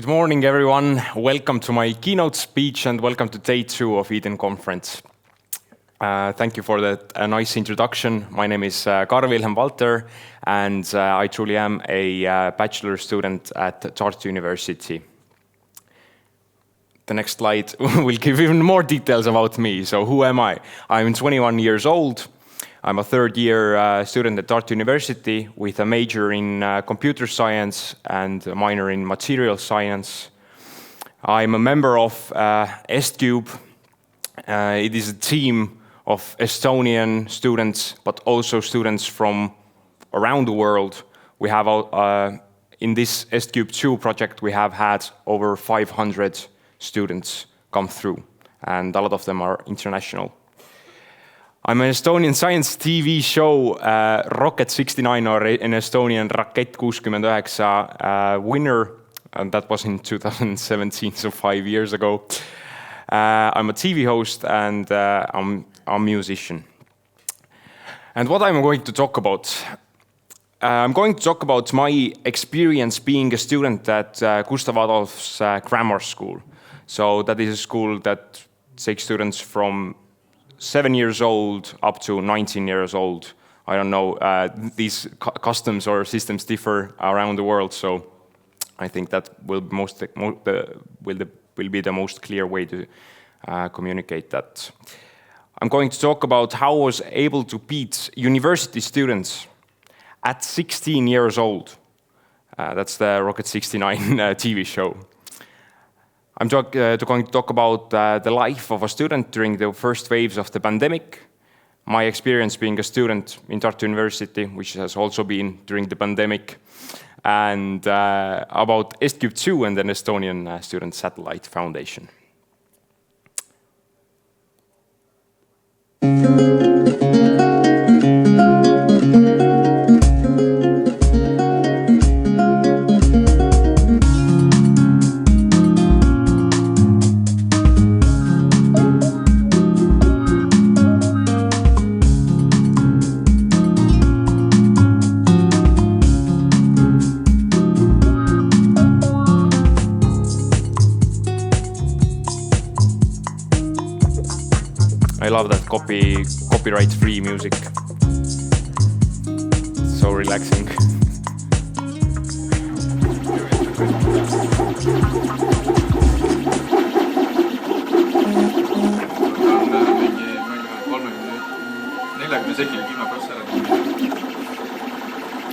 Good morning, everyone. Welcome to my keynote speech and welcome to day 2 of Eden Conference. Thank you for that nice introduction. My name is Karl Vilhelm Valter, and I truly am a bachelor student at Tartu University. The next slide will give even more details about me. So who am I? I'm 21 years old. I'm a third-year student at Tartu University with a major in computer science and a minor in material science. I'm a member of S-Cube. It is a team of Estonian students, but also students from around the world. We have, in this S-Cube 2 project, we have had over 500 students come through, and a lot of them are international. I'm an Estonian science TV show Rocket 69 or an Estonian Rakett 69 winner, and that was in 2017, so 5 years ago. I'm a TV host and I'm a musician. And what I'm going to talk about? I'm going to talk about my experience being a student at Gustav Adolf's grammar school. So that is a school that takes students from 7 years old up to 19 years old. I don't know, these customs or systems differ around the world, so I think that will be the most clear way to communicate that. I'm going to talk about how I was able to beat university students at 16 years old. That's the Rocket 69 TV show. I'm going to talk about the life of a student during the first waves of the pandemic, my experience being a student in Tartu University, which has also been during the pandemic, and about S-Cube 2 and an Estonian Student Satellite Foundation. I love that copyright-free music. It's so relaxing.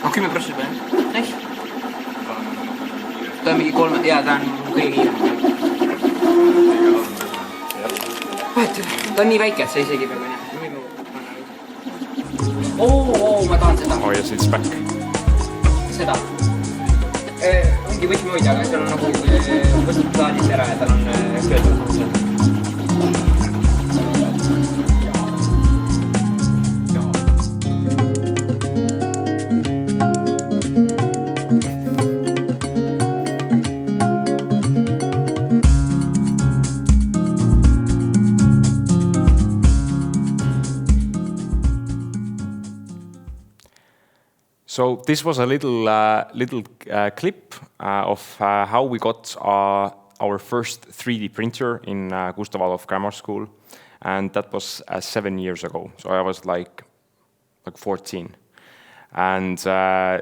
Oh, 10% peal? Nice. Ta on mingi 3, jaa, ta on kõige kiirem. Ta on nii väike, et sa isegi peab minema. Ma tahan seda. Oh yes, it's back. Seda. Ongi võtmehoidja, aga seal on nagu võtnud plaadist ära ja tal on köötada seal. So this was a little clip of how we got our first 3D printer in Gustav Adolf Grammar School, and that was 7 years ago. So I was like 14, and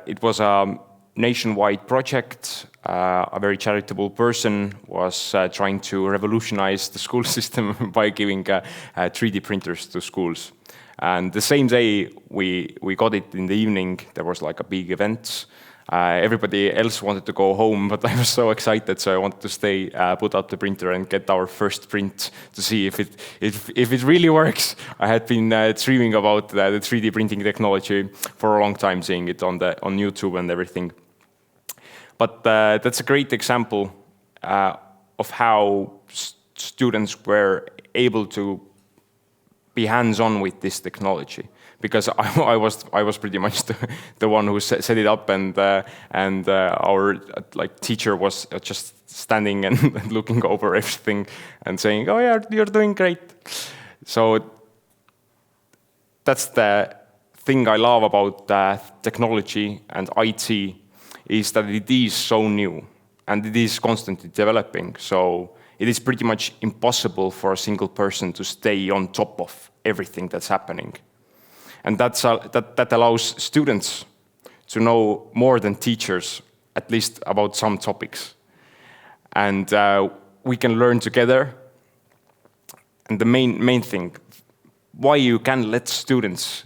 it was a nationwide project. A very charitable person was trying to revolutionize the school system by giving 3D printers to schools. And the same day we got it in the evening, there was like a big event. Everybody else wanted to go home, but I was so excited, so I wanted to stay, put up the printer and get our first print to see if it really works. I had been dreaming about the 3D printing technology for a long time, seeing it on YouTube and everything. But that's a great example of how students were able to be hands-on with this technology, because I was pretty much the one who set it up, and our teacher was just standing and looking over everything and saying, "Oh yeah, you're doing great." So that's the thing I love about technology and IT, is that it is so new. and it is constantly developing. So it is pretty much impossible for a single person to stay on top of everything that's happening. And that allows students to know more than teachers, at least about some topics. And we can learn together. And the main thing, why you can let students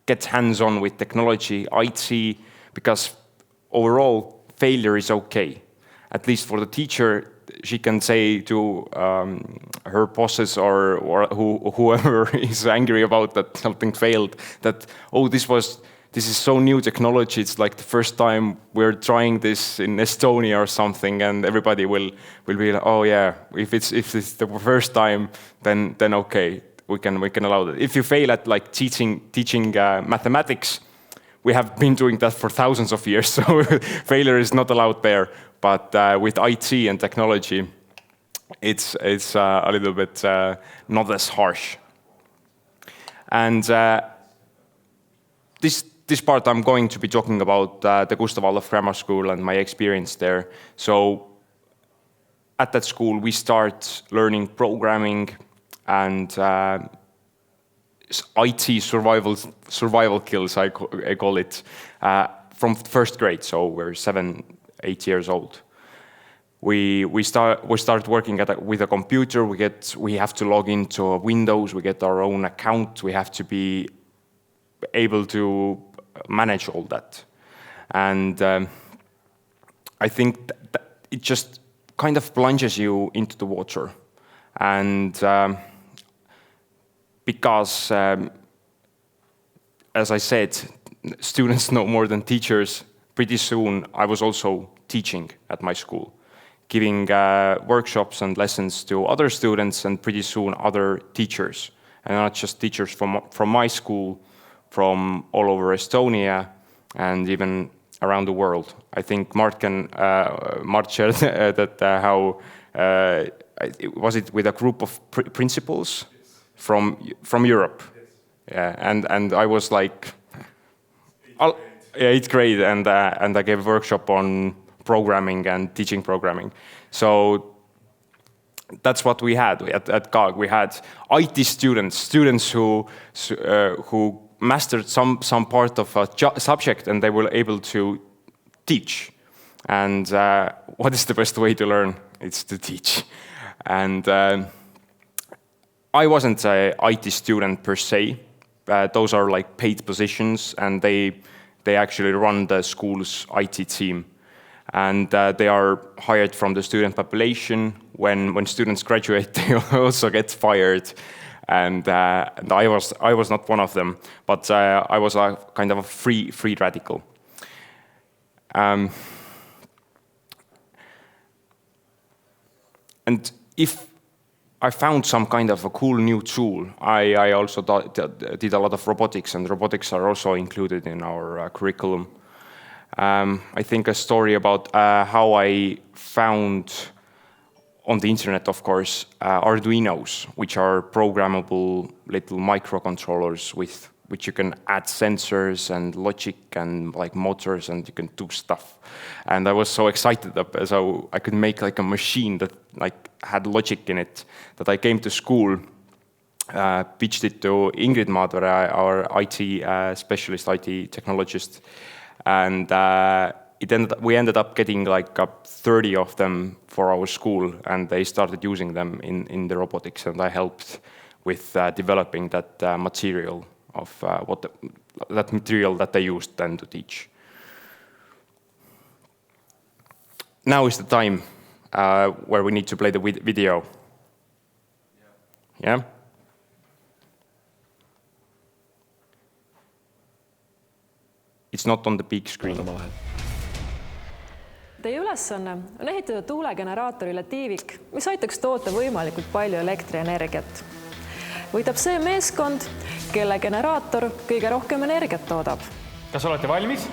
get hands-on with technology, IT, because overall failure is okay. At least for the teacher, she can say to her bosses or whoever is angry about that something failed, that, oh, this is so new technology, it's like the first time we're trying this in Estonia or something, and everybody will be like, oh yeah, if it's the first time, then okay, we can allow that. If you fail at like teaching mathematics, we have been doing that for thousands of years, so failure is not allowed there. But with IT and technology, it's a little bit not as harsh. And this part I'm going to be talking about the Gustav Adolf Grammar School and my experience there. So at that school, we start learning programming and IT survival skills, I call it, from first grade. So we're 7-8 years old. We start working with a computer. We have to log into Windows. We get our own account. We have to be able to manage all that. And I think that it just kind of plunges you into the water. And because, as I said, students know more than teachers, pretty soon I was also teaching at my school, giving workshops and lessons to other students and pretty soon other teachers. And not just teachers from my school, from all over Estonia and even around the world. I think Mart shared that how was it with a group of principals from Europe. Yes. Yeah, and I was like, 8th grade, and I gave a workshop on programming and teaching programming. So that's what we had at KAG. We had IT students who mastered some part of a subject, and they were able to teach. And what is the best way to learn? It's to teach. And I wasn't an IT student per se. Those are like paid positions, and they actually run the school's IT team. And they are hired from the student population. When students graduate, they also get fired. And I was not one of them, but I was a kind of a free radical. And if I found some kind of a cool new tool, I also did a lot of robotics, and robotics are also included in our curriculum. I think a story about how I found on the internet, of course, Arduinos, which are programmable little microcontrollers with which you can add sensors and logic and like motors, and you can do stuff. And I was so excited so I could make like a machine that like had logic in it, that I came to school, pitched it to Ingrid Madvere, our IT specialist, IT technologist, and we ended up getting like 30 of them for our school, and they started using them in the robotics, and I helped with developing that material of that material that they used then to teach. Now is the time where we need to play the video. Yeah? It's not on the big screen. Teie ülesanne on ehitada tuulegeneraatorile tiivik, mis aitaks toota võimalikult palju elektrienergiat. Võidab see meeskond, kelle generaator kõige rohkem energiat toodab. Kas olete valmis?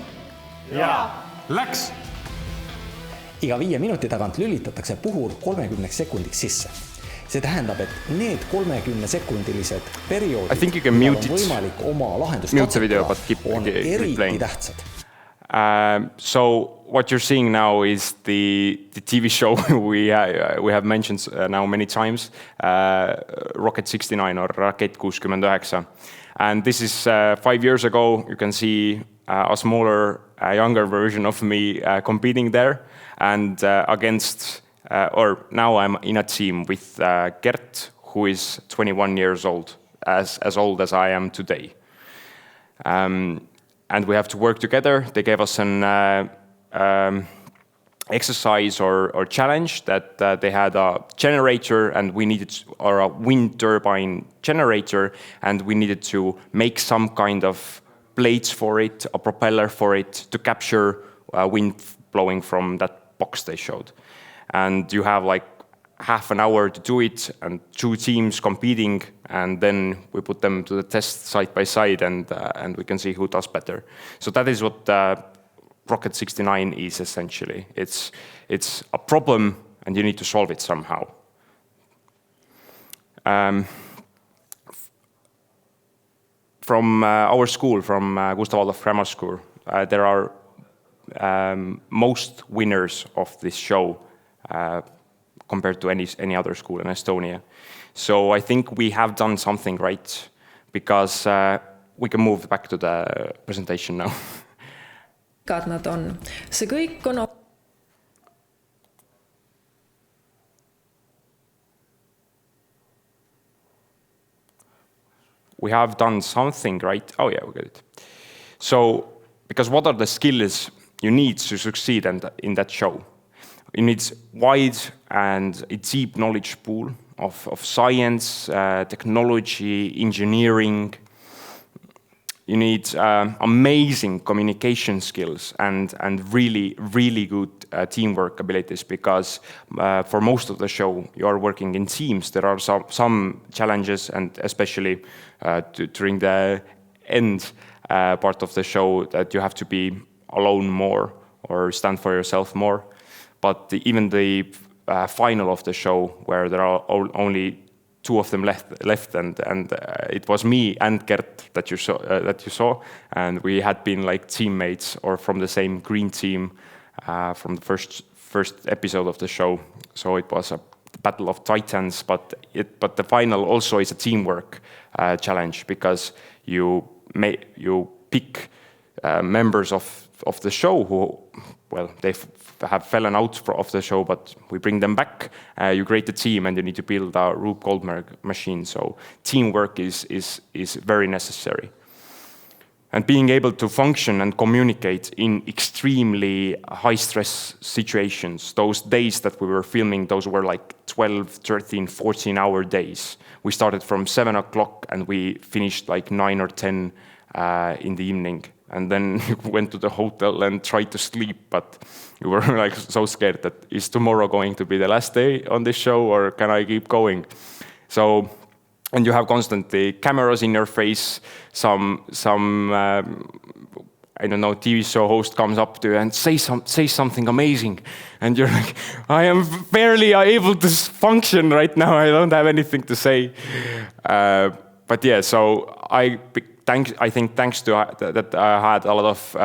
Jaa. Läks! Iga 5 minuti tagant lülitatakse puhur 30 sekundiks sisse. See tähendab, et need 30-sekundilised perioodid, I think you can mute it. Võimalik oma lahendust mute the video, but keep on eriti playing. tähtsad. So what you're seeing now is the TV show we have mentioned now many times, Rocket 69 or Rakett 69. And this is 5 years ago. You can see a smaller, younger version of me competing there. And against, or now I'm in a team with Gert, who is 21 years old, as old as I am today. And we have to work together. They gave us an exercise or challenge that they had a generator and we needed, or a wind turbine generator, and we needed to make some kind of blades for it, a propeller for it to capture wind blowing from that box they showed. And you have like half an hour to do it, and 2 teams competing, and then we put them to the test side by side, and we can see who does better. So that is what Rocket 69 is essentially. It's a problem, and you need to solve it somehow. From our school, from Gustav Adolf Grammar School, there are most winners of this show compared to any other school in Estonia. So I think we have done something right, because we can move back to the presentation now. Nad on. See kõik on... We have done something right. Oh yeah, we got it. So, because what are the skills you need to succeed in that show? You need wide and a deep knowledge pool of science, technology, engineering. You need amazing communication skills and really, really good teamwork abilities, because for most of the show you are working in teams. There are some challenges, and especially during the end part of the show, that you have to be alone more or stand for yourself more. But even the final of the show, where there are only 2 of them left, and it was me and Gert that you saw, and we had been like teammates or from the same green team from the first episode of the show. So it was a battle of titans, but the final also is a teamwork challenge, because you pick members of the show who, well, they have fallen out of the show, but we bring them back. You create a team, and you need to build a Rube Goldberg machine. So teamwork is very necessary. And being able to function and communicate in extremely high-stress situations. Those days that we were filming, those were like 12, 13, 14-hour days. We started from 7 o'clock, and we finished like 9 or 10 in the evening. And then we went to the hotel and tried to sleep, but we were like so scared that is tomorrow going to be the last day on this show, or can I keep going? So, and you have constantly cameras in your face. Some I don't know, TV show host comes up to you and say something amazing, and you're like, I am barely able to function right now. I don't have anything to say. But yeah, so I think thanks to that I had a lot of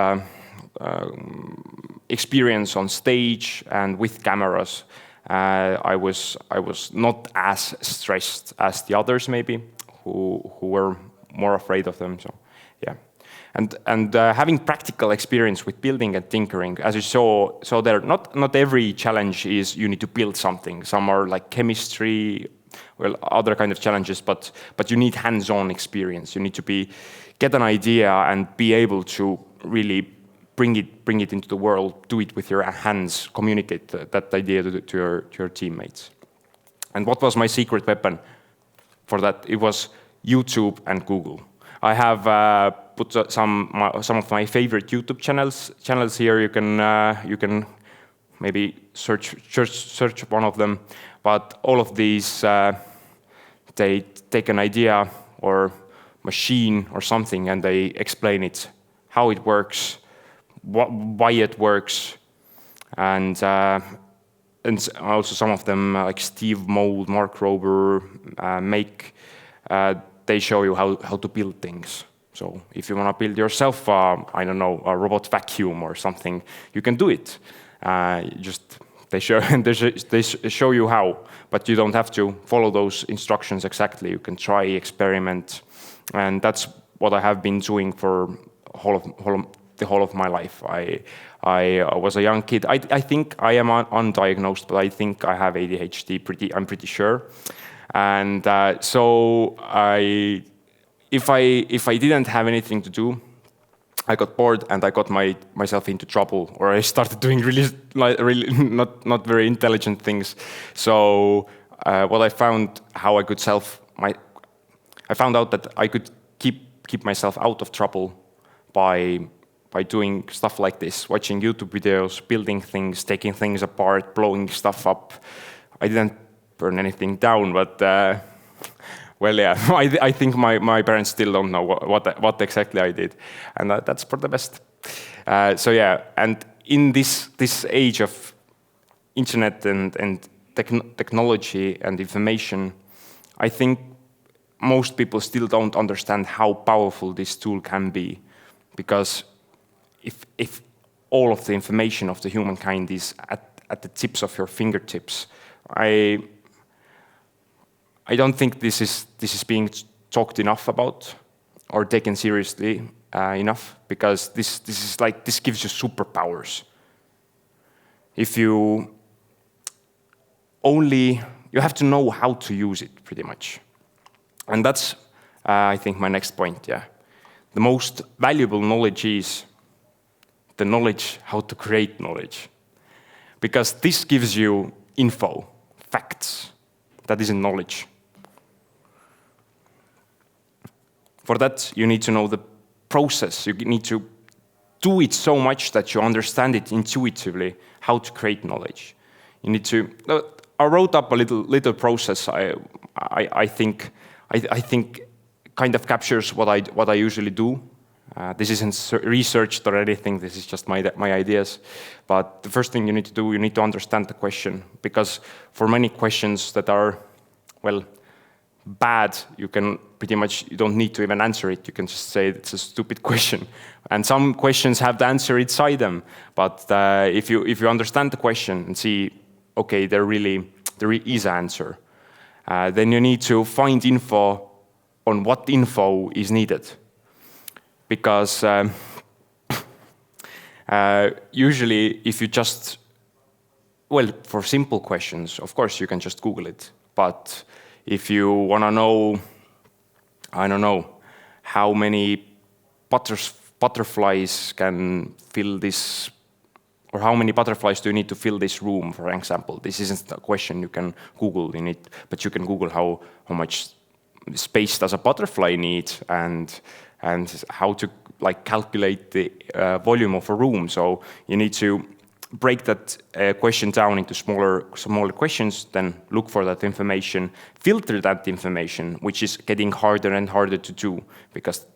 experience on stage and with cameras. I was not as stressed as the others maybe, who were more afraid of them. So yeah, and having practical experience with building and tinkering, as you saw there, not every challenge is you need to build something. Some are like chemistry, well, other kind of challenges, but you need hands-on experience. You need to get an idea and be able to really bring it into the world, do it with your hands, communicate that idea to your teammates. And what was my secret weapon for that? It was YouTube and Google. I have put some of my favorite YouTube channels here. You can maybe search one of them. But all of these, they take an idea or machine or something, and they explain it, how it works, why it works, and also some of them, like Steve Mould, Mark Rober, they show you how to build things. So if you want to build yourself, I don't know, a robot vacuum or something, you can do it. They show you how, but you don't have to follow those instructions exactly. You can try, experiment, and that's what I have been doing for the whole of my life. I was a young kid. I think I am undiagnosed, but I think I have ADHD. I'm pretty sure. And so if I didn't have anything to do, I got bored and I got myself into trouble, or I started doing really not very intelligent things. So what I found, how I could I found out that I could keep myself out of trouble by doing stuff like this, watching YouTube videos, building things, taking things apart, blowing stuff up. I didn't burn anything down, but well, yeah, I think my parents still don't know what exactly I did, and that's for the best. So yeah, and in this age of internet and technology and information, I think most people still don't understand how powerful this tool can be, because if all of the information of the humankind is at the tips of your fingertips, I don't think this is being talked enough about or taken seriously enough, because this gives you superpowers. If you have to know how to use it, pretty much. And that's, I think, my next point, yeah. The most valuable knowledge is the knowledge how to create knowledge. Because this gives you info, facts. That isn't knowledge. For that, you need to know the process. You need to do it so much that you understand it intuitively, how to create knowledge. You need to. I wrote up a little process. I think kind of captures what I usually do. This isn't researched or anything. This is just my ideas. But the first thing you need to do, you need to understand the question, because for many questions that are, well, bad, you don't need to even answer it. You can just say it's a stupid question. And some questions have the answer inside them. But if you understand the question and see, okay, there is an answer, then you need to find info on what info is needed. Because usually if you just, well, for simple questions, of course you can just Google it. But if you want to know, I don't know, how many butterflies can fill this, or how many butterflies do you need to fill this room, for example. This isn't a question you can Google in it, but you can Google how much space does a butterfly need, and how to calculate the volume of a room. So you need to break that question down into smaller questions, then look for that information, filter that information, which is getting harder and harder to do, because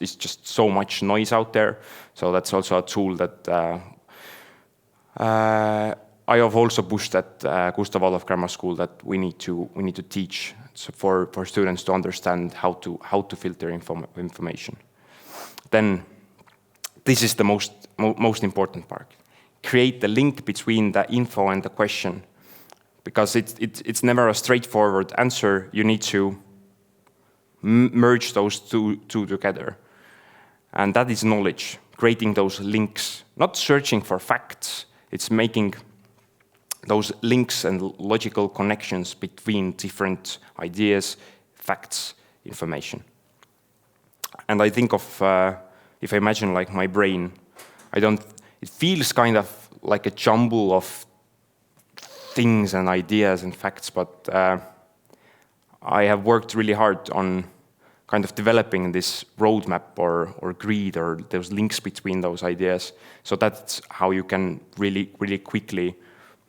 it's just so much noise out there. So that's also a tool that I have also pushed at Gustav Adolf Grammar School, that we need to teach for students to understand how to filter information. Then this is the most important part. Create the link between the info and the question, because it's never a straightforward answer. You need to merge those two together, and that is knowledge. Creating those links, not searching for facts. It's making those links and logical connections between different ideas, facts, information. And I think of if I imagine like my brain, it feels kind of like a jumble of things and ideas and facts, but I have worked really hard on kind of developing this roadmap or grid or those links between those ideas. So that's how you can really quickly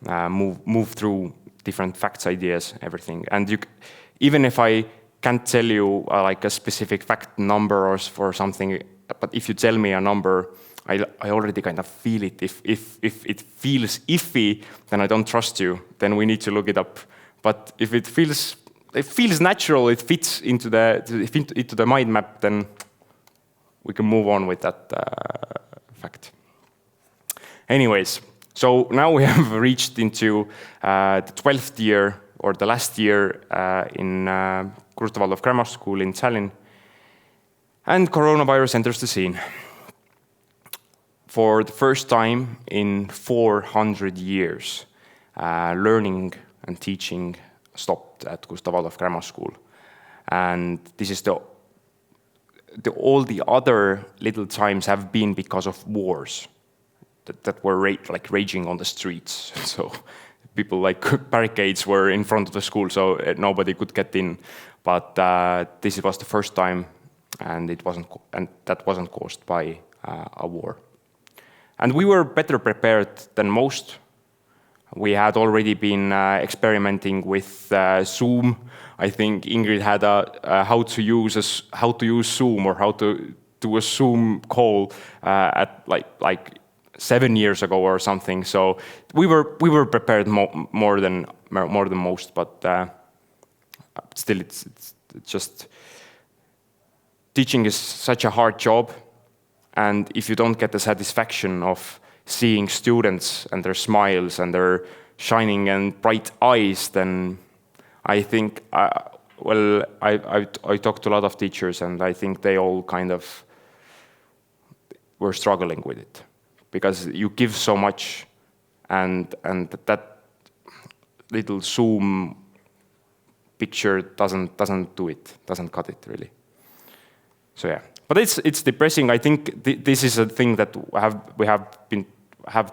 move through different facts, ideas, everything. And even if I can't tell you like a specific fact number or something, but if you tell me a number, I already kind of feel it. If it feels iffy, then I don't trust you. Then we need to look it up. But if it feels natural, it fits into the mind map, then we can move on with that fact. Anyways, so now we have reached into the 12th year, or the last year in Gustav Adolf Grammar School in Tallinn, and coronavirus enters the scene. For the first time in 400 years, learning and teaching stopped at Gustav Adolf Grammar School. And this is all the other little times have been because of wars that were raging on the streets. So people barricades were in front of the school, so nobody could get in. But this was the first time, and that wasn't caused by a war. And we were better prepared than most. We had already been experimenting with Zoom. I think Ingrid had how to use Zoom or how to do a Zoom call at like 7 years ago or something. So we were prepared more than most, but still it's just teaching is such a hard job. And if you don't get the satisfaction of seeing students and their smiles and their shining and bright eyes, then I think, I talked to a lot of teachers, and I think they all kind of were struggling with it. Because you give so much, and that little Zoom picture doesn't cut it really. So yeah. But it's depressing. I think this is a thing that we have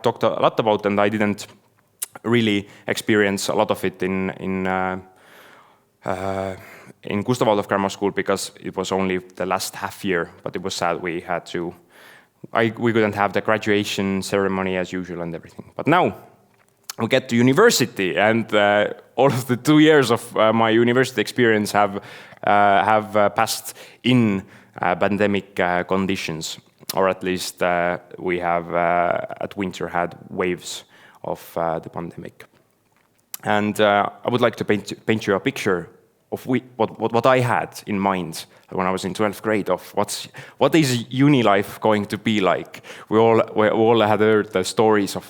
talked a lot about, and I didn't really experience a lot of it in Gustav Adolf Grammar School, because it was only the last half year. But it was sad we couldn't have the graduation ceremony as usual and everything. But now we get to university, and all of the 2 years of my university experience have passed in pandemic conditions, or at least we have at winter had waves of the pandemic. And I would like to paint you a picture of what I had in mind when I was in 12th grade of what is uni life going to be like. We all had heard the stories of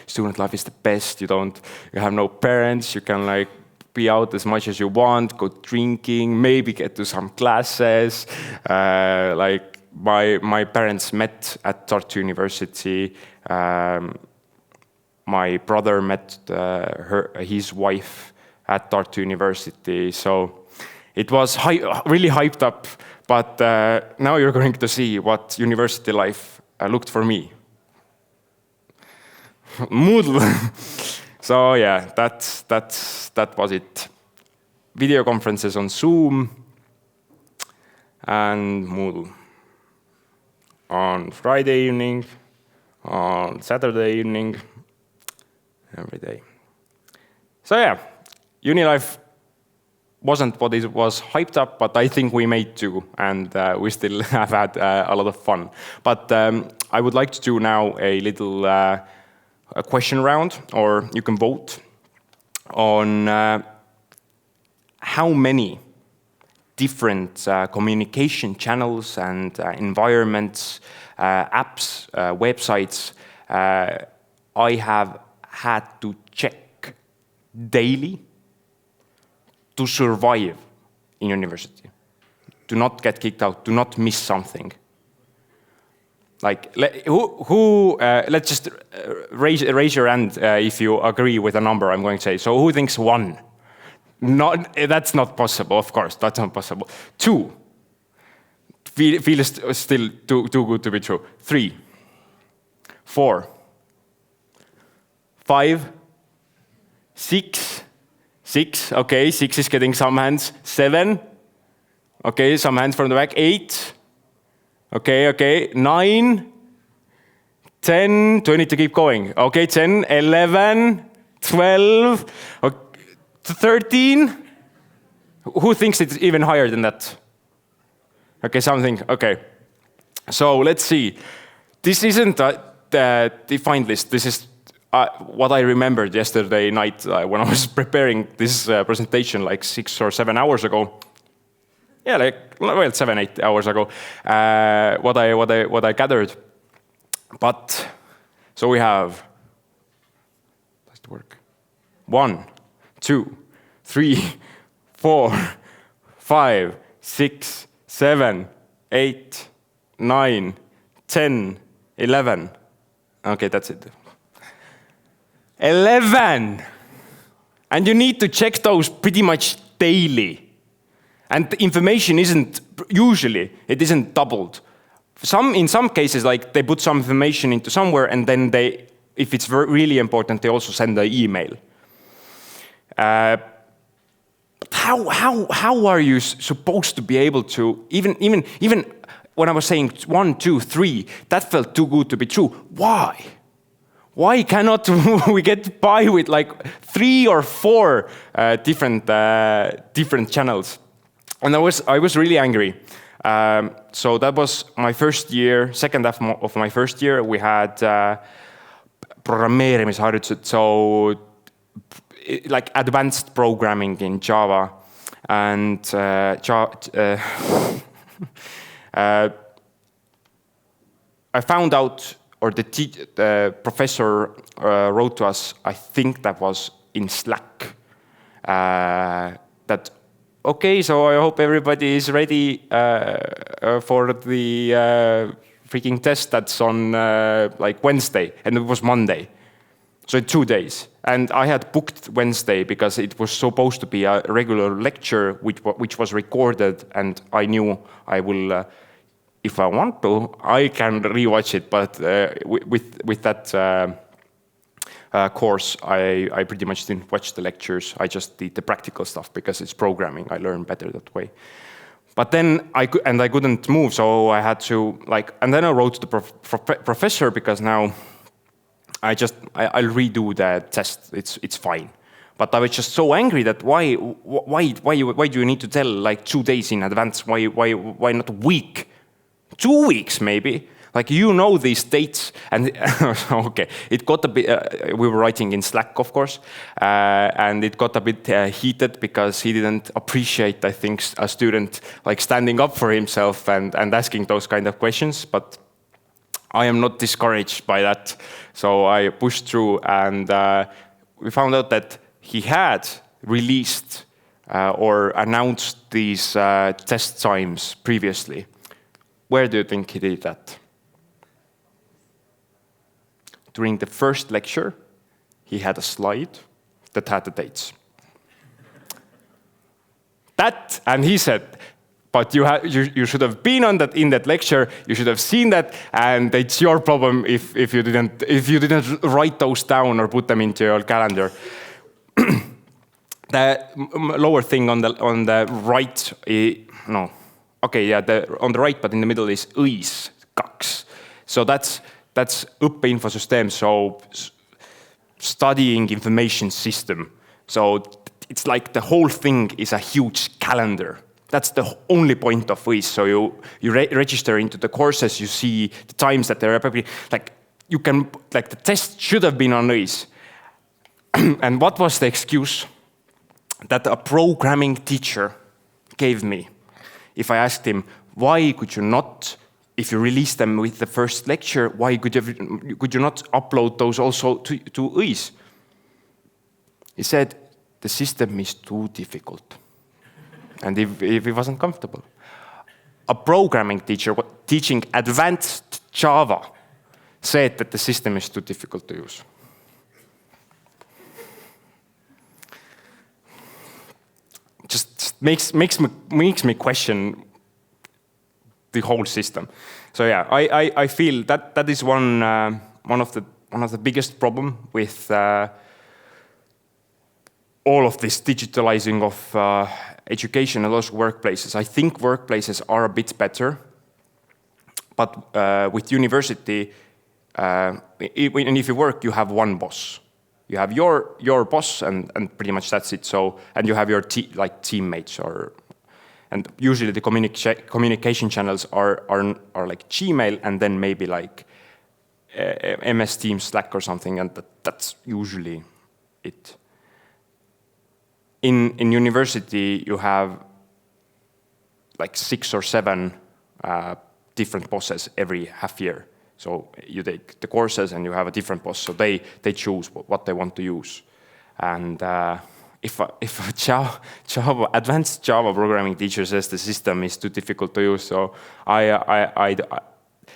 student life is the best. You have no parents. You can be out as much as you want, go drinking, maybe get to some classes. My parents met at Tartu University. My brother met his wife at Tartu University. So it was really hyped up. But now you're going to see what university life looked for me. Moodle. So yeah, that was it. Video conferences on Zoom and Moodle. On Friday evening, on Saturday evening, every day. So yeah, uni life wasn't what it was hyped up, but I think we made do, and we still have had a lot of fun. But I would like to do now a little a question round, or you can vote on how many different communication channels and environments, apps, websites I have had to check daily to survive in university, to not get kicked out, to not miss something. Let's just raise your hand if you agree with a number I'm going to say. So who thinks 1? That's not possible, of course, that's not possible. 2, feels still too good to be true. 3, 4, 5, 6, okay, 6 is getting some hands. 7, okay, some hands from the back. 8, okay, 9, 10, do I need to keep going? Okay, 10, 11, 12, okay, 13. Who thinks it's even higher than that? Okay, something, okay. So let's see. This isn't the defined list. This is what I remembered yesterday night when I was preparing this presentation like 6 or 7 hours ago. yeah, like well, 7-8 hours ago, what I gathered. But so we have, does it work? 1, 2, 3, 4, 5, 6, 7, 8, 9, 10, 11. Okay, that's it. 11! And you need to check those pretty much daily. And the information isn't doubled. In some cases, like they put some information into somewhere and then they, if it's really important, they also send an email. But how are you supposed to be able to, even when I was saying 1, 2, 3, that felt too good to be true. Why? Why cannot we get by with like 3 or 4 different channels? And I was really angry. So that was my first year, second half of my first year. We had programmeerimisharjutused, so like advanced programming in Java. And I found out, or the professor wrote to us, I think that was in Slack, that, okay, so I hope everybody is ready for the freaking test that's on like Wednesday, and it was Monday. So 2 days. And I had booked Wednesday because it was supposed to be a regular lecture which was recorded, and I knew I will, if I want to, I can rewatch it, but with that course, I pretty much didn't watch the lectures. I just did the practical stuff because it's programming. I learn better that way. But then I couldn't move, so I had to and then I wrote to the professor because now I'll redo the test. It's fine. But I was just so angry that why do you need to tell like 2 days in advance? Why not a week? 2 weeks maybe. Like, you know these dates, and okay, it got a bit. We were writing in Slack, of course, and it got a bit heated because he didn't appreciate, I think, a student like standing up for himself and asking those kind of questions. But I am not discouraged by that, so I pushed through, and we found out that he had released or announced these test times previously. Where do you think he did that? During the first lecture, he had a slide that had the dates. And he said, but you should have been in that lecture. You should have seen that, and it's your problem if you didn't write those down or put them into your calendar. The lower thing on the right, no, okay, yeah, on the right, but in the middle is õis 2. So that's õppeinfosüsteem, so studying information system. So it's like the whole thing is a huge calendar. That's the only point of õis. So you register into the courses, you see the times that they're probably, the test should have been on õis. And what was the excuse that a programming teacher gave me? If I asked him, why could you not, if you release them with the first lecture, why could you not upload those also to õis? He said, the system is too difficult. And if he wasn't comfortable. A programming teacher teaching advanced Java said that the system is too difficult to use. Just makes me question the whole system. So yeah, I feel that is one of the biggest problem with all of this digitalizing of education and also workplaces. I think workplaces are a bit better, but with university, and if you work, you have one boss. You have your boss, and pretty much that's it. So, and you have your teammates, and usually the communication channels are like Gmail, and then maybe like MS Teams, Slack, or something, and that's usually it. In university, you have like 6 or 7 different bosses every half year. So you take the courses and you have a different boss. So they choose what they want to use. And if a advanced Java programming teacher says the system is too difficult to use, so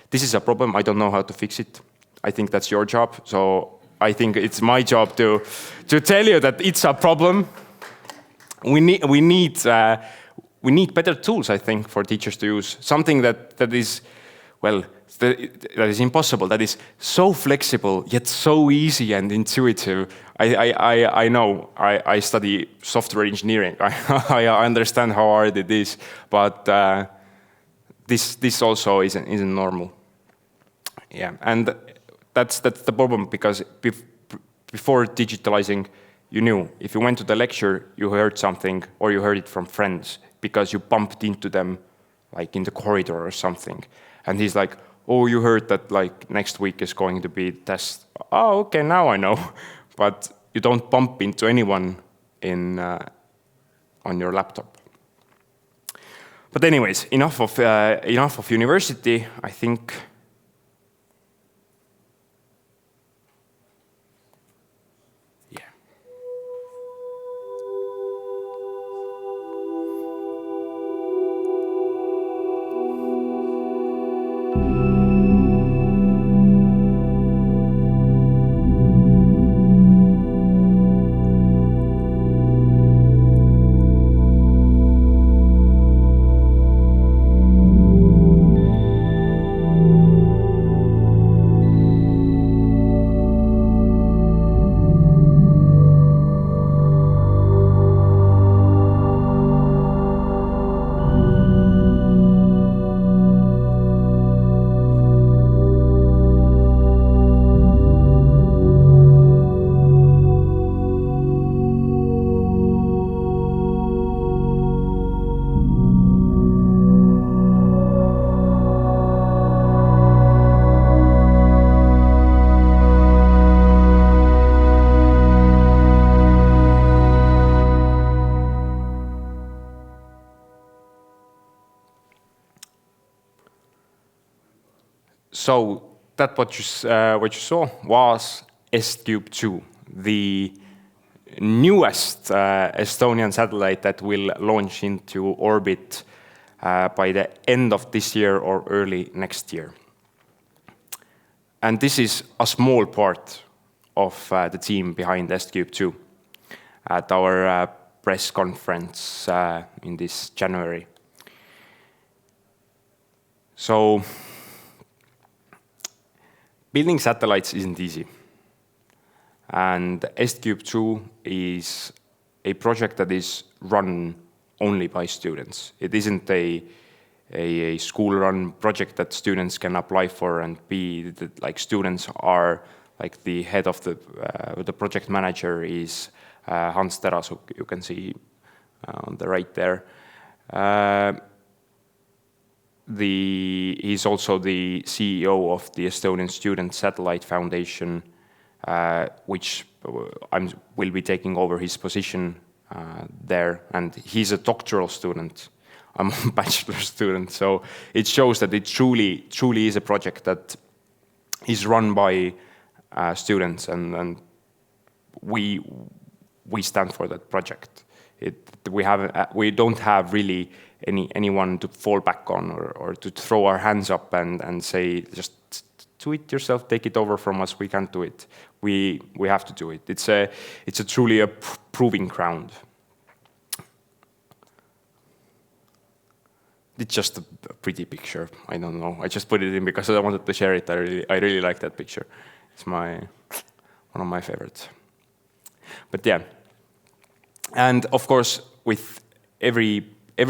this is a problem. I don't know how to fix it. I think that's your job. So I think it's my job to tell you that it's a problem. We need better tools, I think, for teachers to use. Something that is, well, that is impossible, that is so flexible, yet so easy and intuitive. I know, I study software engineering. I understand how hard it is, but this also isn't normal. Yeah, and that's the problem, because before digitalizing, you knew if you went to the lecture, you heard something, or you heard it from friends because you bumped into them, like in the corridor or something. And he's like, "Oh, you heard that like next week is going to be test." Oh, okay, now I know. But you don't bump into anyone on your laptop. But anyways, enough of university. I think. So that what you saw was S-Cube-2, the newest Estonian satellite that will launch into orbit by the end of this year or early next year. And this is a small part of the team behind S-Cube-2 at our press conference in this January. So building satellites isn't easy. And S-Cube-2 is a project that is run only by students. It isn't a school-run project that students can apply for and be, like students are, like the head of the project manager is Hans Teras, who you can see on the right there. He's also the CEO of the Estonian Student Satellite Foundation, which will be taking over his position there. And he's a doctoral student. I'm a bachelor student. So it shows that it truly is a project that is run by students, and we stand for that project. We don't have really anyone to fall back on or to throw our hands up and say, just do it yourself, take it over from us, we can't do it. We have to do it. It's a truly a proving ground. It's just a pretty picture. I don't know. I just put it in because I wanted to share it. I really like that picture. It's one of my favorites. But yeah. And of course, with every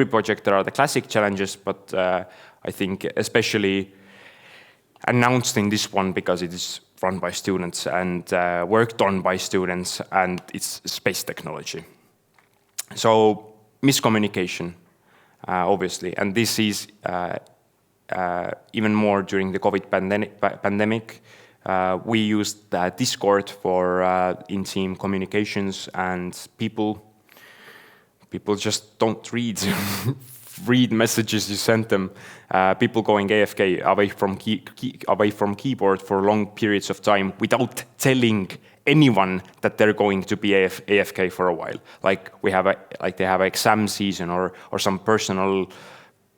project, there are the classic challenges, but I think especially announced in this one because it is run by students and worked on by students, and it's space technology. So miscommunication, obviously, and this is even more during the COVID pandemic. We used Discord for in-team communications, and people just don't read read messages you sent them. People going AFK, away from keyboard for long periods of time without telling anyone that they're going to be AFK for a while. Like they have an exam season or some personal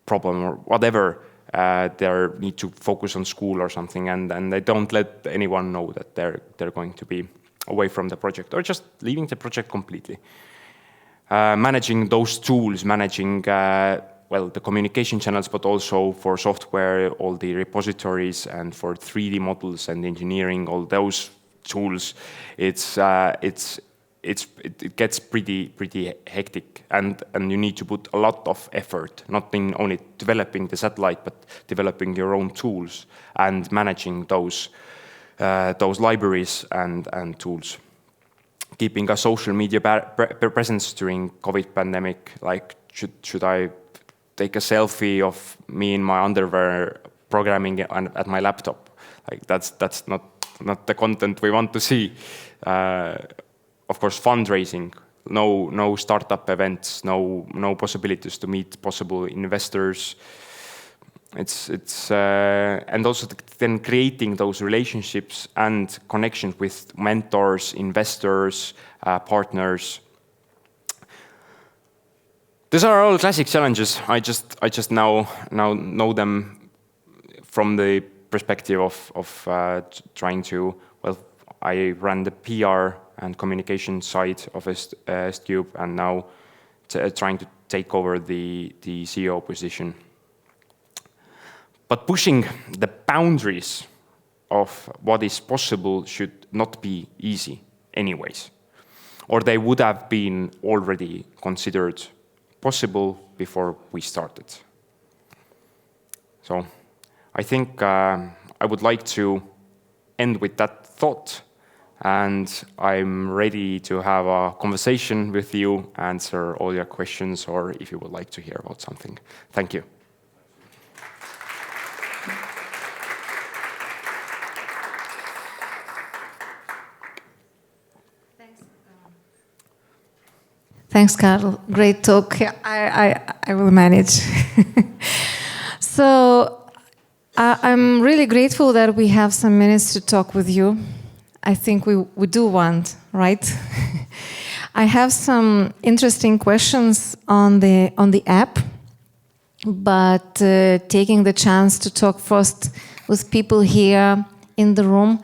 problem or whatever. They need to focus on school or something, and they don't let anyone know that they're going to be away from the project or just leaving the project completely. Managing those tools, managing the communication channels, but also for software, all the repositories, and for 3D models and engineering, all those tools, it gets pretty hectic, and you need to put a lot of effort, not in only developing the satellite, but developing your own tools and managing those libraries and tools. Keeping a social media presence during COVID pandemic, like should I take a selfie of me in my underwear programming at my laptop? Like that's not the content we want to see. Of course, fundraising, no startup events, no possibilities to meet possible investors. It's and also then creating those relationships and connections with mentors, investors, partners. These are all classic challenges. I just now know them from the perspective of trying to, I ran the PR and communication side of Stube, and now trying to take over the CEO position. But pushing the boundaries of what is possible should not be easy anyways, or they would have been already considered possible before we started. So I think I would like to end with that thought, and I'm ready to have a conversation with you, answer all your questions, or if you would like to hear about something. Thank you. Thanks, Karl. Great talk. I will manage. So I'm really grateful that we have some minutes to talk with you. I think we do want, right? I have some interesting questions on the app, but taking the chance to talk first with people here in the room,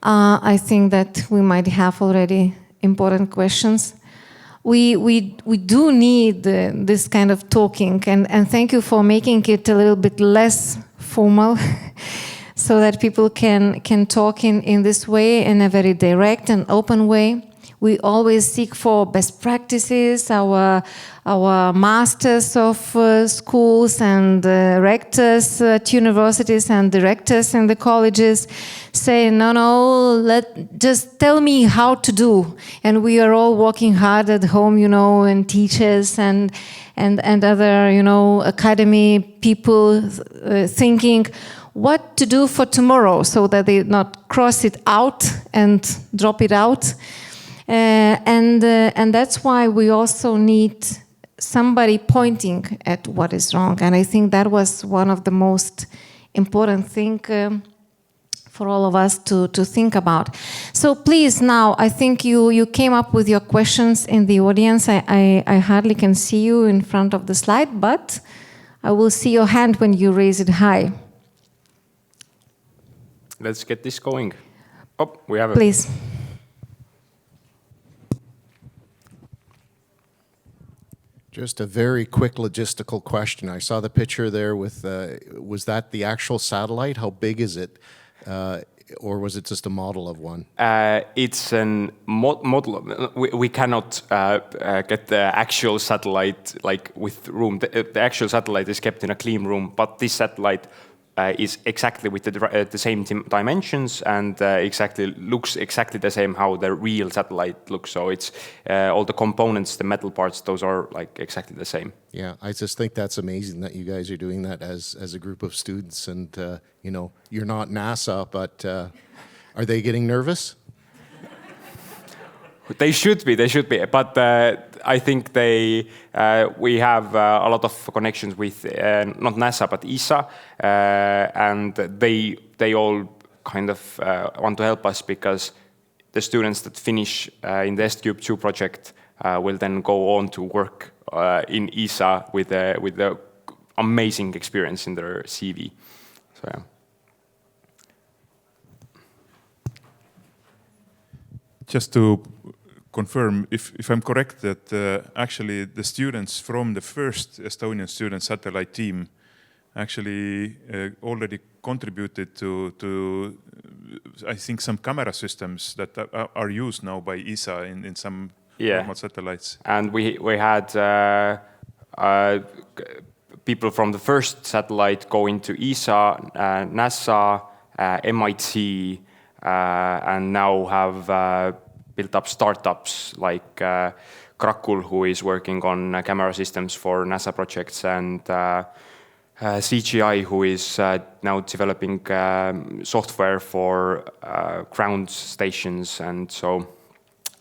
I think that we might have already important questions. We do need this kind of talking, and thank you for making it a little bit less formal, so that people can talk in this way, in a very direct and open way. We always seek for best practices. Our masters of schools and rectors at universities and directors in the colleges say, no, just tell me how to do. And we are all working hard at home, and teachers and other, academy people thinking what to do for tomorrow, so that they not cross it out and drop it out. And that's why we also need somebody pointing at what is wrong. And I think that was one of the most important things for all of us to think about. So please, now, I think you came up with your questions in the audience. I hardly can see you in front of the slide, but I will see your hand when you raise it high. Let's get this going. Oh, we have it. Please. Just a very quick logistical question. I saw the picture there with, was that the actual satellite? How big is it? Or was it just a model of one? It's a model. We cannot get the actual satellite like with room. The actual satellite is kept in a clean room, but this satellite is exactly with the same dimensions and looks exactly the same how the real satellite looks. So it's all the components, the metal parts, those are like exactly the same. Yeah, I just think that's amazing that you guys are doing that as a group of students, and you're not NASA, but are they getting nervous? They should be, but I think we have a lot of connections with not NASA but ESA, and they all kind of want to help us because the students that finish in the S-Cube 2 project will then go on to work in ESA with the amazing experience in their CV. So yeah. Just to confirm, if I'm correct, that actually the students from the first Estonian student satellite team actually already contributed to I think some camera systems that are used now by ESA in some normal satellites. And we had people from the first satellite go into ESA, NASA, MIT, and now have built up startups like Krakul, who is working on camera systems for NASA projects, and CGI, who is now developing software for ground stations, and so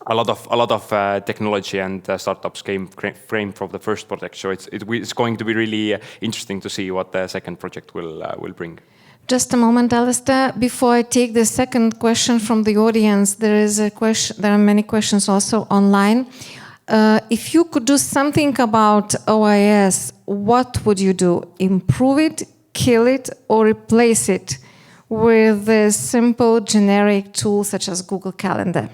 a lot of technology and startups came from the first project. So it's going to be really interesting to see what the second project will bring. Just a moment, Alistair. Before I take the second question from the audience, there are many questions also online. If you could do something about OIS, what would you do? Improve it, kill it, or replace it with a simple generic tool such as Google Calendar?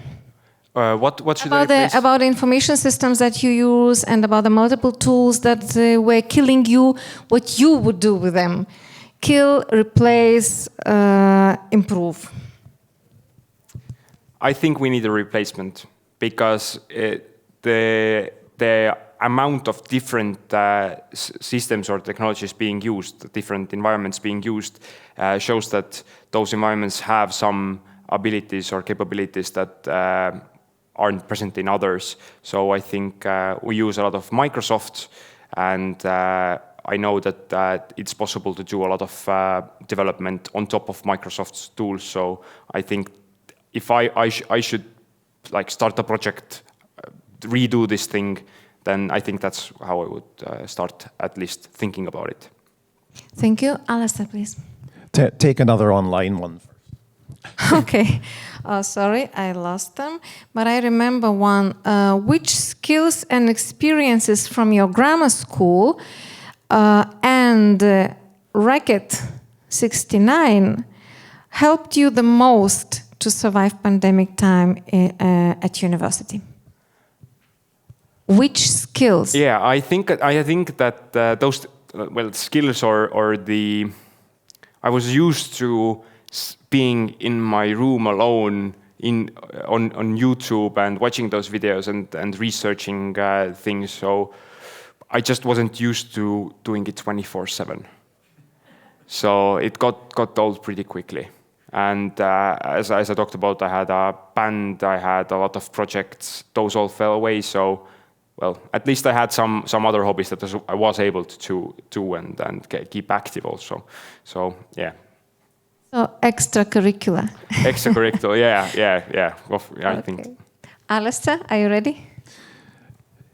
What should I replace? About the information systems that you use and about the multiple tools that were killing you, what you would do with them? Kill, replace, improve. I think we need a replacement because the amount of different systems or technologies being used, different environments being used, shows that those environments have some abilities or capabilities that aren't present in others. So I think we use a lot of Microsoft, and I know that it's possible to do a lot of development on top of Microsoft's tools. So I think if I should like start a project, redo this thing, then I think that's how I would start at least thinking about it. Thank you. Alistair, please. Take another online one first. Okay. Sorry, I lost them. But I remember one. Which skills and experiences from your grammar school and Racket 69 helped you the most to survive pandemic time at university? Which skills? Yeah, I think that those skills or the I was used to being in my room alone on YouTube and watching those videos and researching things. So I just wasn't used to doing it 24/7. So it got old pretty quickly. And as I talked about, I had a band, I had a lot of projects. Those all fell away. So, well, at least I had some other hobbies that I was able to do and keep active also. So yeah. So extracurricular. Extracurricular, yeah. Well, I think. Alistair, are you ready?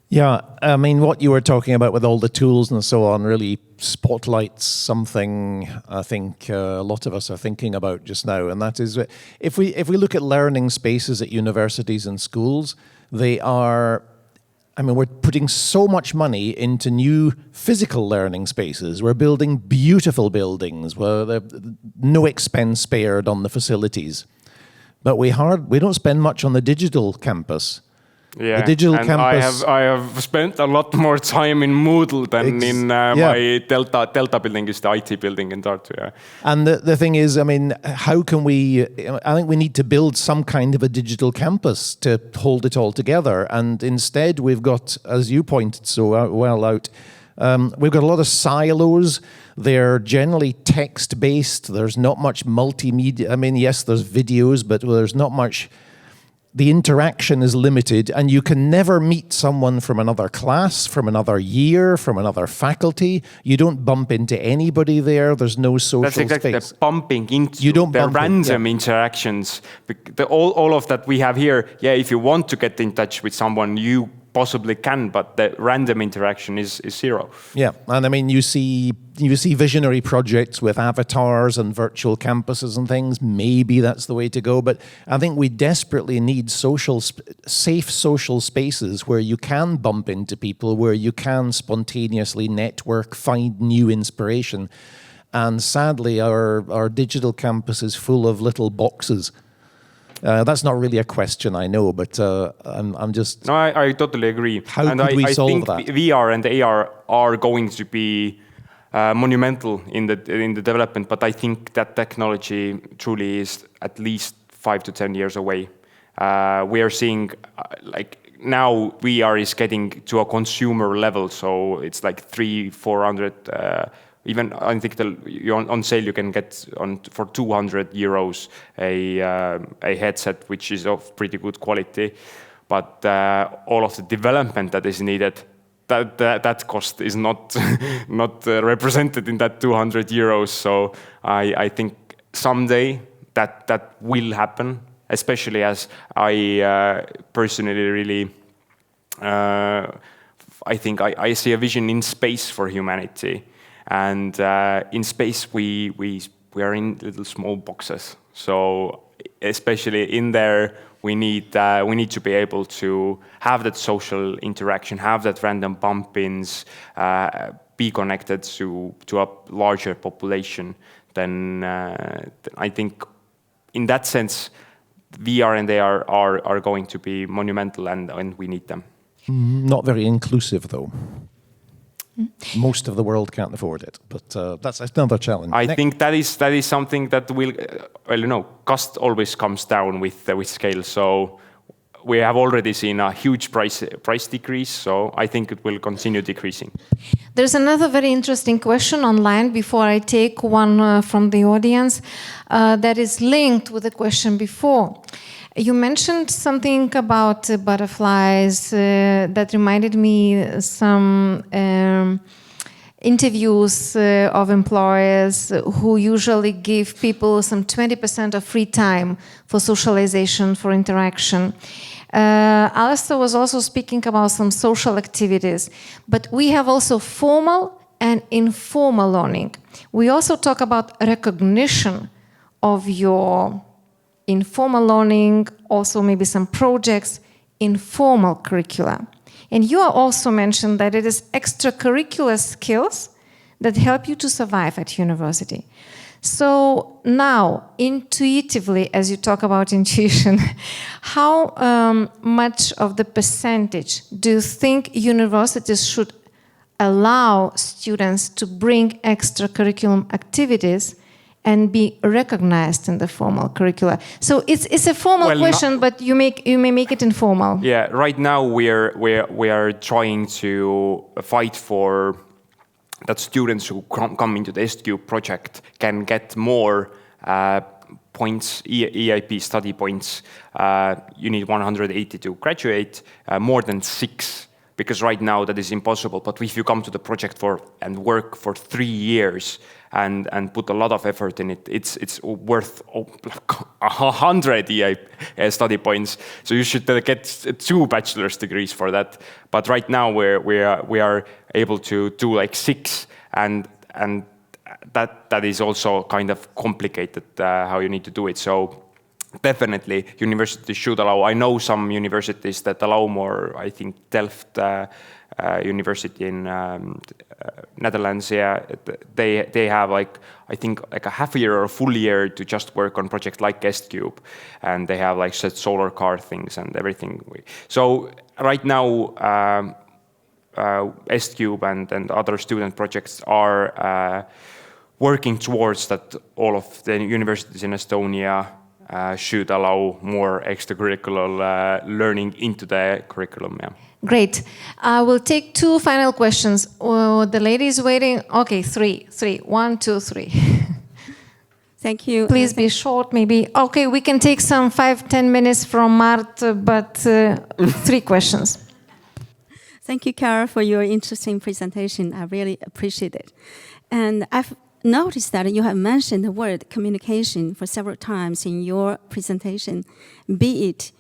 Yeah, I mean, what you were talking about with all the tools and so on really spotlights something I think a lot of us are thinking about just now, and that is if we look at learning spaces at universities and schools, they are. I mean, we're putting so much money into new physical learning spaces. We're building beautiful buildings where there's no expense spared on the facilities. But we don't spend much on the digital campus. Yeah, the digital and campus. I have spent a lot more time in Moodle than in my Delta building, is the IT building in Tartu. Yeah. And the thing is, I mean, how can we? I think we need to build some kind of a digital campus to hold it all together. And instead, we've got, as you pointed so well out, we've got a lot of silos. They're generally text-based. There's not much multimedia. I mean, yes, there's videos, but there's not much the interaction is limited, and you can never meet someone from another class, from another year, from another faculty. You don't bump into anybody there. There's no social That's exactly space. the bumping into You don't the bump in, random yeah. interactions. All of that we have here, yeah, if you want to get in touch with someone, you possibly can, but the random interaction is zero. Yeah, and I mean, you see visionary projects with avatars and virtual campuses and things. Maybe that's the way to go, but I think we desperately need safe social spaces where you can bump into people, where you can spontaneously network, find new inspiration. And sadly, our digital campus is full of little boxes. That's not really a question, I know, but I'm just... No, I totally agree. How could we solve that? I think VR and AR are going to be monumental in the development, but I think that technology truly is at least 5 to 10 years away. We are seeing, now VR is getting to a consumer level, so it's like 300-400 even I think on sale you can get for €200 a headset which is of pretty good quality, but all of the development that is needed, that cost is not represented in that €200. So I think someday that will happen, especially as I personally really I think I see a vision in space for humanity. And in space, we are in little small boxes. So especially in there, we need to be able to have that social interaction, have that random bump-ins, be connected to a larger population. Then I think, in that sense, VR and AR are going to be monumental, and we need them. Not very inclusive, though. Most of the world can't afford it, but that's another challenge. I think that is something that will, cost always comes down with scale. So we have already seen a huge price decrease. So I think it will continue decreasing. There's another very interesting question online before I take one from the audience that is linked with the question before. You mentioned something about butterflies that reminded me some interviews of employers who usually give people some 20% of free time for socialization, for interaction. Alistair was also speaking about some social activities, but we have also formal and informal learning. We also talk about recognition of your informal learning, also maybe some projects, informal curricula. And you also mentioned that it is extracurricular skills that help you to survive at university. So now, intuitively, as you talk about intuition, how much of the percentage do you think universities should allow students to bring extracurriculum activities and be recognized in the formal curricula? So it's a formal question, but you may make it informal. Yeah, right now we are trying to fight for that students who come into the STU project can get more points, EIP study points. You need 180 to graduate, more than 6. Because right now that is impossible. But if you come to the project and work for 3 years and put a lot of effort in it, it's worth 100 EIP study points. So you should get 2 bachelor's degrees for that. But right now we are able to do like 6, and that is also kind of complicated how you need to do it. So definitely, universities should allow. I know some universities that allow more. I think Delft University in Netherlands. Yeah, they have I think a half a year or a full year to just work on projects like S-Cube, and they have set solar car things and everything. So right now, S-Cube and other student projects are working towards that. All of the universities in Estonia should allow more extracurricular learning into the curriculum. Yeah. Great. I will take 2 final questions. The lady is waiting. Okay, 3. 1, 2, 3. Thank you. Please be short, maybe. Okay, we can take some 5-10 minutes from Mart, but 3 questions. Thank you, Karl, for your interesting presentation. I really appreciate it. And I've noticed that you have mentioned the word communication for several times in your presentation, be it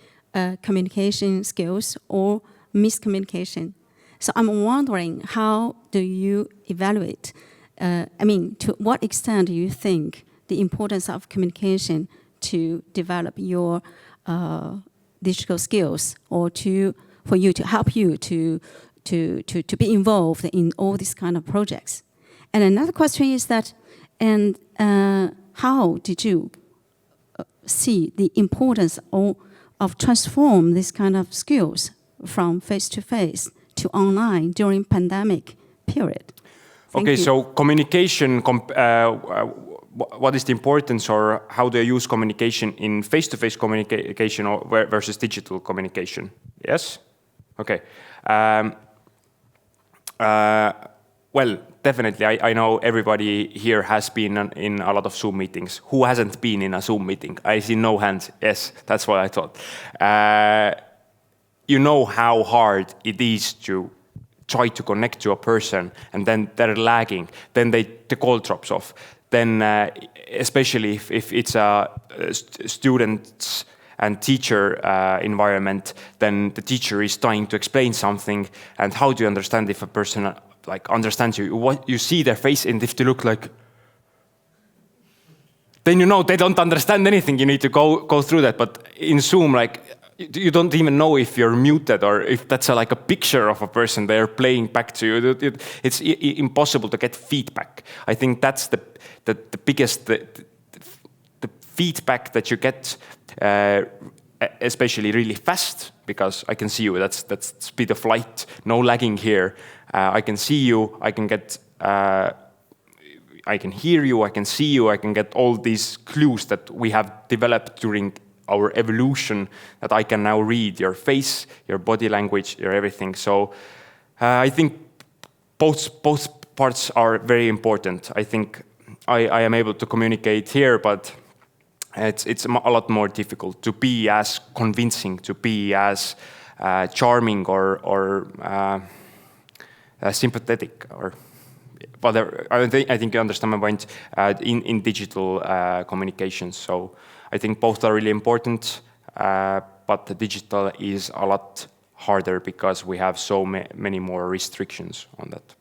communication skills or miscommunication. So I'm wondering, how do you evaluate, to what extent do you think the importance of communication to develop your digital skills, or for you to help you to be involved in all these kind of projects? And another question is that, how did you see the importance of transform this kind of skills from face-to-face to online during pandemic period? Thank you. So communication, what is the importance, or how do you use communication in face-to-face communication versus digital communication? Yes? Okay. Well, definitely, I know everybody here has been in a lot of Zoom meetings. Who hasn't been in a Zoom meeting? I see no hands. Yes, that's what I thought. You know how hard it is to try to connect to a person, and then they're lagging. Then the call drops off. Then, especially if it's a students and teacher environment, then the teacher is trying to explain something, and how do you understand if a person understands you? What you see their face, and if they look like, then you know they don't understand anything. You need to go through that. But in Zoom, you don't even know if you're muted, or if that's a picture of a person they're playing back to you. It's impossible to get feedback. I think that's the biggest the feedback that you get, especially really fast, because I can see you. That's speed of light. No lagging here. I can see you. I can get. I can hear you. I can see you. I can get all these clues that we have developed during our evolution, that I can now read your face, your body language, your everything. So I think both parts are very important. I think I am able to communicate here, but it's a lot more difficult to be as convincing, to be as charming or sympathetic, or whatever. I think you understand my point in digital communications. So I think both are really important, but the digital is a lot harder because we have so many more restrictions on that.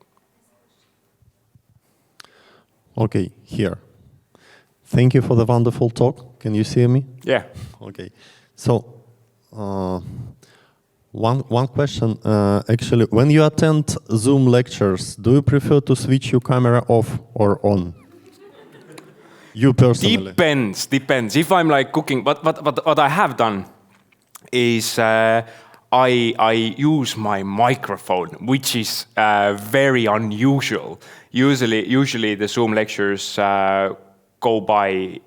Okay, here. Thank you for the wonderful talk. Can you see me? Yeah. Okay. So, one question. Actually, when you attend Zoom lectures, do you prefer to switch your camera off or on? You personally? Depends. If I'm cooking, what I have done is I use my microphone, which is very unusual. Usually the Zoom lectures go by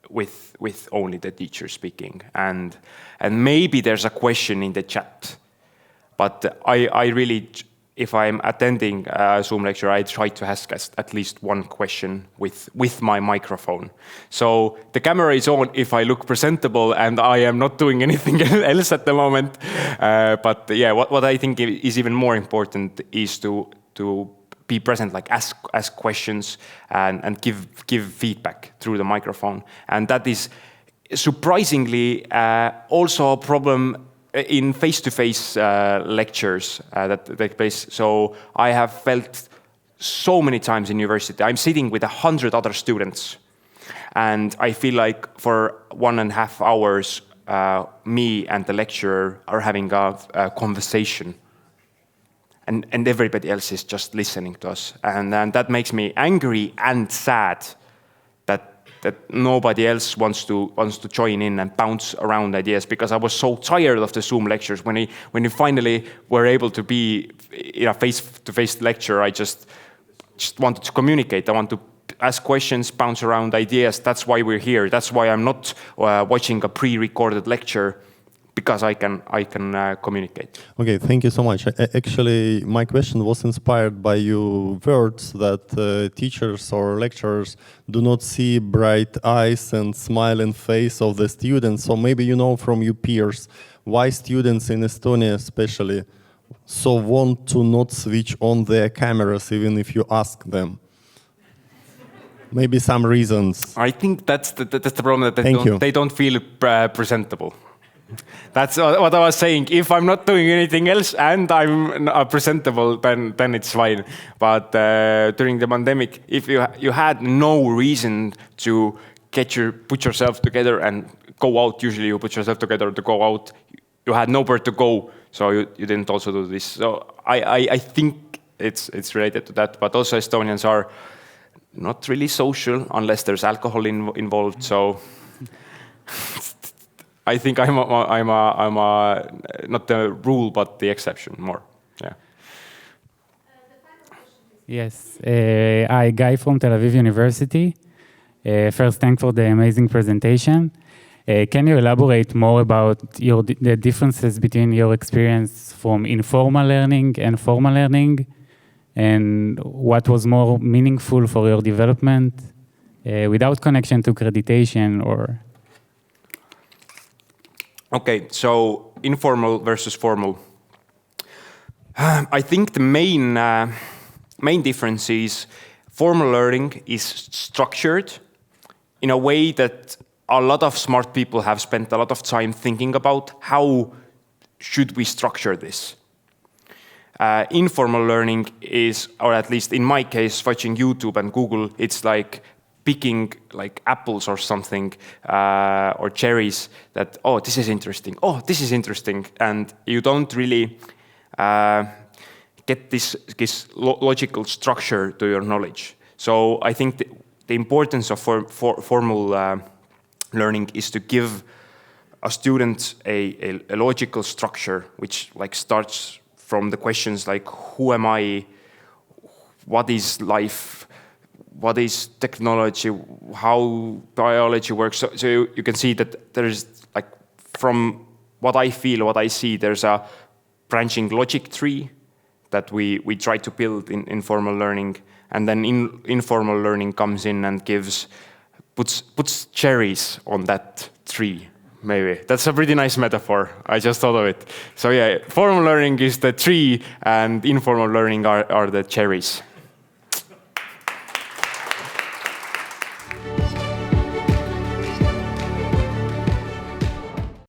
with only the teacher speaking, and maybe there's a question in the chat, but I really, if I'm attending a Zoom lecture, I try to ask at least one question with my microphone. So the camera is on if I look presentable and I am not doing anything else at the moment. But yeah, what I think is even more important is to be present, ask questions and give feedback through the microphone. And that is surprisingly also a problem in face-to-face lectures that take place. So I have felt so many times in university, I'm sitting with 100 other students, and I feel like for 1.5 hours, me and the lecturer are having a conversation, and everybody else is just listening to us. And that makes me angry and sad that nobody else wants to join in and bounce around ideas, because I was so tired of the Zoom lectures. When you finally were able to be in a face-to-face lecture, I just wanted to communicate. I want to ask questions, bounce around ideas. That's why we're here. That's why I'm not watching a pre-recorded lecture, because I can communicate. Okay, thank you so much. Actually, my question was inspired by your words that teachers or lecturers do not see bright eyes and smiling face of the students. So maybe you know from your peers why students in Estonia especially so want to not switch on their cameras even if you ask them. Maybe some reasons. I think that's the problem, that they don't feel presentable. That's what I was saying. If I'm not doing anything else and I'm presentable, then it's fine. But during the pandemic, if you had no reason to put yourself together and go out, usually you put yourself together to go out, you had nowhere to go, so you didn't also do this. So I think it's related to that. But also Estonians are not really social unless there's alcohol involved. So I think I'm not the rule, but the exception more. Yeah. Yes. Hi, Guy from Tel Aviv University. First, thanks for the amazing presentation. Can you elaborate more about the differences between your experience from informal learning and formal learning, and what was more meaningful for your development without connection to accreditation or? Okay, so informal versus formal. I think the main difference is formal learning is structured in a way that a lot of smart people have spent a lot of time thinking about how should we structure this. Informal learning is, or at least in my case, watching YouTube and Google, it's like picking like apples or something, or cherries that, oh, this is interesting. And you don't really get this logical structure to your knowledge. So I think the importance of formal learning is to give a student a logical structure, which like starts from the questions like, who am I? What is life? What is technology? How biology works? So you can see that there's like, from what I feel, what I see, there's a branching logic tree that we try to build in informal learning. And then informal learning comes in and puts cherries on that tree, maybe. That's a pretty nice metaphor. I just thought of it. So yeah, formal learning is the tree and informal learning are the cherries.